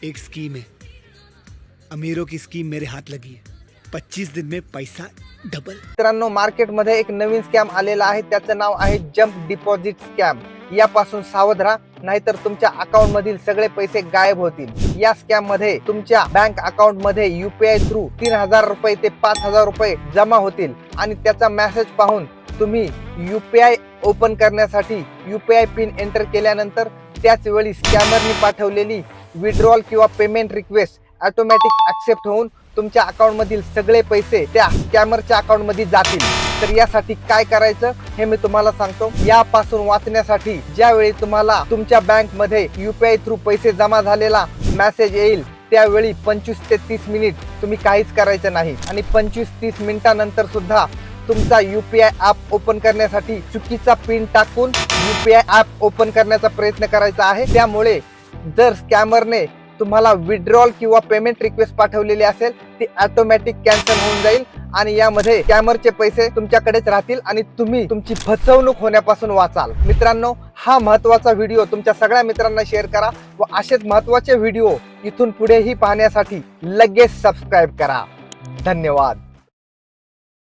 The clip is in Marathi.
एक स्कीम है, अमीरों की स्कीम मेरे हाथ लगी है। 25 दिन में पैसा डबल। मित्रांनो, मार्केटमध्ये एक नवीन स्कॅम आलेला आहे, त्याचं नाव आहे जंप डिपॉझिट स्कॅम। यापासून सावध राहा, नाहीतर तुमच्या अकाउंट मधील सगळे पैसे गायब होतील। या स्कॅम मध्ये तुमच्या बँक अकाउंट मध्ये यूपीआय थ्रू 3000 रुपये ते 5000 रुपये जमा होतील आणि त्याचा मेसेज पाहून तुम्ही यूपीआय ओपन करण्यासाठी यूपीआय पिन एंटर केल्यानंतर त्याच वेळी स्कॅमरनी पाठवलेली विड्रॉल किंवा पेमेंट रिक्वेस्ट ऑटोमॅटिक ॲक्सेप्ट होऊन तुमच्या अकाउंट मधील सगळे पैसे त्या स्कॅमरच्या अकाउंट मध्ये जातील। तर यासाठी काय करायचं हे मी तुम्हाला सांगतो। यापासून वाचण्यासाठी ज्यावेळी तुम्हाला तुमच्या बँक मध्ये यूपीआय थ्रू पैसे जमा झालेला मेसेज येईल, त्यावेळी 25 ते 30 मिनिट तुम्ही काहीच करायचं नाही आणि 25-30 मिनिटांनंतर सुद्धा तुमचा यूपीआय ॲप ओपन करण्यासाठी चुकीचा पिन टाकून यूपीआय ॲप ओपन करण्याचा प्रयत्न करायचा आहे। त्यामुळे जर स्कॅमरने तुम्हाला विड्रॉल किंवा पेमेंट रिक्वेस्ट पाठवलेली असेल, ती ऑटोमॅटिक कॅन्सल होऊन जाईल आणि यामध्ये स्कॅमरचे पैसे तुमच्याकडेच राहतील आणि तुम्ही तुमची फसवणूक होण्यापासून वाचाल। मित्रांनो, हा महत्त्वाचा व्हिडिओ तुमच्या सगळ्या मित्रांना शेअर करा व असेच महत्त्वाचे व्हिडिओ इथून पुढेही पाहण्यासाठी लगेच सबस्क्राइब करा। धन्यवाद।